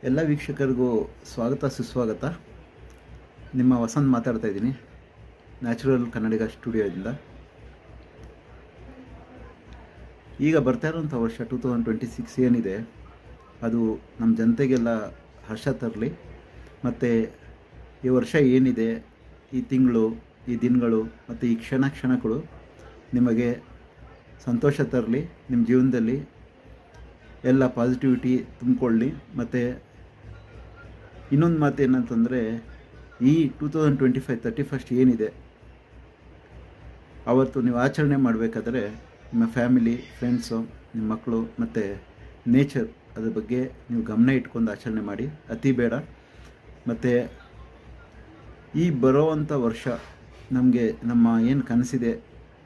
ಎಲ್ಲ ವೀಕ್ಷಕರಿಗೂ ಸ್ವಾಗತ ಸುಸ್ವಾಗತ. ನಿಮ್ಮ ವಸಂತ್ ಮಾತಾಡ್ತಾ ಇದ್ದೀನಿ, ನ್ಯಾಚುರಲ್ ಕನ್ನಡಿಗ ಸ್ಟುಡಿಯೋದಿಂದ. ಈಗ ಬರ್ತಾ ಇರೋಂಥ ವರ್ಷ 2026 ಏನಿದೆ ಅದು ನಮ್ಮ ಜನತೆಗೆಲ್ಲ ಹರ್ಷ ತರಲಿ. ಮತ್ತು ಈ ವರ್ಷ ಏನಿದೆ, ಈ ತಿಂಗಳು, ಈ ದಿನಗಳು ಮತ್ತು ಈ ಕ್ಷಣಗಳು ನಿಮಗೆ ಸಂತೋಷ ತರಲಿ. ನಿಮ್ಮ ಜೀವನದಲ್ಲಿ ಎಲ್ಲ ಪಾಸಿಟಿವಿಟಿ ತುಂಬಿಕೊಳ್ಳಿ. ಮತ್ತು ಇನ್ನೊಂದು ಮಾತು ಏನಂತಂದರೆ, ಈ 2025 31st ಏನಿದೆ ಅವತ್ತು ನೀವು ಆಚರಣೆ ಮಾಡಬೇಕಾದ್ರೆ ನಿಮ್ಮ ಫ್ಯಾಮಿಲಿ, ಫ್ರೆಂಡ್ಸು, ನಿಮ್ಮ ಮಕ್ಕಳು ಮತ್ತು ನೇಚರ್ ಅದ್ರ ಬಗ್ಗೆ ನೀವು ಗಮನ ಇಟ್ಕೊಂಡು ಆಚರಣೆ ಮಾಡಿ, ಅತಿ ಬೇಡ. ಮತ್ತು ಈ ಬರೋವಂಥ ವರ್ಷ ನಮಗೆ ನಮ್ಮ ಏನು ಕನಸಿದೆ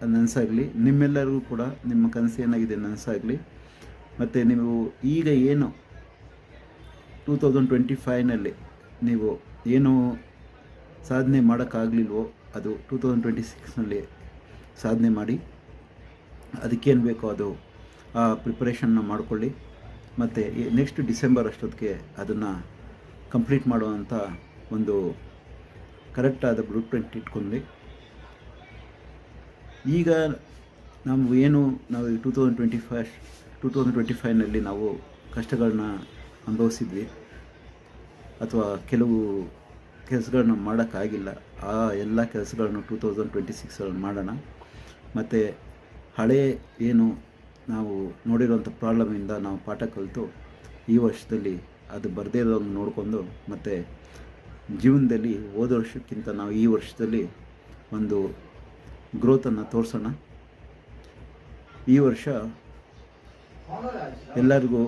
ಅದು ನನಸಾಗಲಿ. ನಿಮ್ಮೆಲ್ಲರಿಗೂ ಕೂಡ ನಿಮ್ಮ ಕನಸು ಏನಾಗಿದೆ ನನಸಾಗಲಿ. ಮತ್ತು ನೀವು ಈಗ ಏನು 2025ನಲ್ಲಿ ನೀವು ಏನು ಸಾಧನೆ ಮಾಡೋಕ್ಕಾಗಲಿಲ್ವೋ ಅದು 2026ನಲ್ಲಿ ಸಾಧನೆ ಮಾಡಿ. ಅದಕ್ಕೇನು ಬೇಕೋ ಅದು ಆ ಪ್ರಿಪ್ರೇಷನ್ನ ಮಾಡಿಕೊಳ್ಳಿ. ಮತ್ತು ನೆಕ್ಸ್ಟ್ ಡಿಸೆಂಬರ್ ಅಷ್ಟೊತ್ತಿಗೆ ಅದನ್ನು ಕಂಪ್ಲೀಟ್ ಮಾಡುವಂಥ ಒಂದು ಕರೆಕ್ಟಾದ ಬ್ಲೂ ಪ್ರಿಂಟ್ ಇಟ್ಕೊಂಡು, ಈಗ ನಾವು 2025ನಲ್ಲಿ ನಾವು ಕಷ್ಟಗಳನ್ನ ಅನುಭವಿಸಿದ್ವಿ ಅಥವಾ ಕೆಲವು ಕೆಲಸಗಳನ್ನ ಮಾಡೋಕ್ಕಾಗಿಲ್ಲ. ಆ ಎಲ್ಲ ಕೆಲಸಗಳನ್ನು 2026ರಲ್ಲಿ ಮಾಡೋಣ. ಮತ್ತು ಹಳೆಯ ಏನು ನಾವು ನೋಡಿರೋಂಥ ಪ್ರಾಬ್ಲಮಿಂದ ನಾವು ಪಾಠ ಕಲಿತು ಈ ವರ್ಷದಲ್ಲಿ ಅದು ಬರದೇ ಇರೋಂಗೆ ನೋಡಿಕೊಂಡು, ಮತ್ತು ಜೀವನದಲ್ಲಿ ಹೋದ ವರ್ಷಕ್ಕಿಂತ ನಾವು ಈ ವರ್ಷದಲ್ಲಿ ಒಂದು ಗ್ರೋತನ್ನು ತೋರಿಸೋಣ. ಈ ವರ್ಷ ಎಲ್ಲರಿಗೂ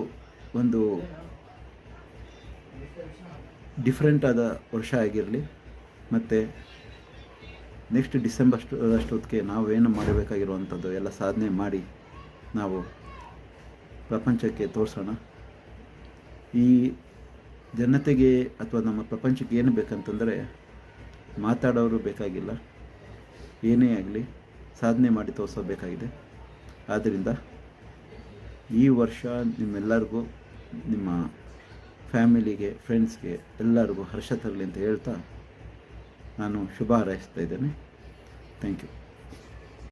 ಒಂದು ಡಿಫ್ರೆಂಟ್ ಆದ ವರ್ಷ ಆಗಿರಲಿ. ಮತ್ತು ನೆಕ್ಸ್ಟ್ ಡಿಸೆಂಬರ್ ಅಷ್ಟೊತ್ತಿಗೆ ನಾವೇನು ಮಾಡಬೇಕಾಗಿರುವಂಥದ್ದು ಎಲ್ಲ ಸಾಧನೆ ಮಾಡಿ ನಾವು ಪ್ರಪಂಚಕ್ಕೆ ತೋರಿಸೋಣ. ಈ ಜನತೆಗೆ ಅಥವಾ ನಮ್ಮ ಪ್ರಪಂಚಕ್ಕೆ ಏನು ಬೇಕಂತಂದರೆ ಮಾತಾಡೋರು ಬೇಕಾಗಿಲ್ಲ, ಏನೇ ಆಗಲಿ ಸಾಧನೆ ಮಾಡಿ ತೋರಿಸೋಬೇಕಾಗಿದೆ. ಆದ್ದರಿಂದ ಈ ವರ್ಷ ನಿಮ್ಮೆಲ್ಲರಿಗೂ, ನಿಮ್ಮ ಫ್ಯಾಮಿಲಿಗೆ, ಫ್ರೆಂಡ್ಸ್ಗೆ ಎಲ್ಲರಿಗೂ ಹರ್ಷ ತರಲಿ ಅಂತ ಹೇಳ್ತಾ ನಾನು ಶುಭ ಹಾರೈಸ್ತಾ ಇದ್ದೇನೆ. Thank you.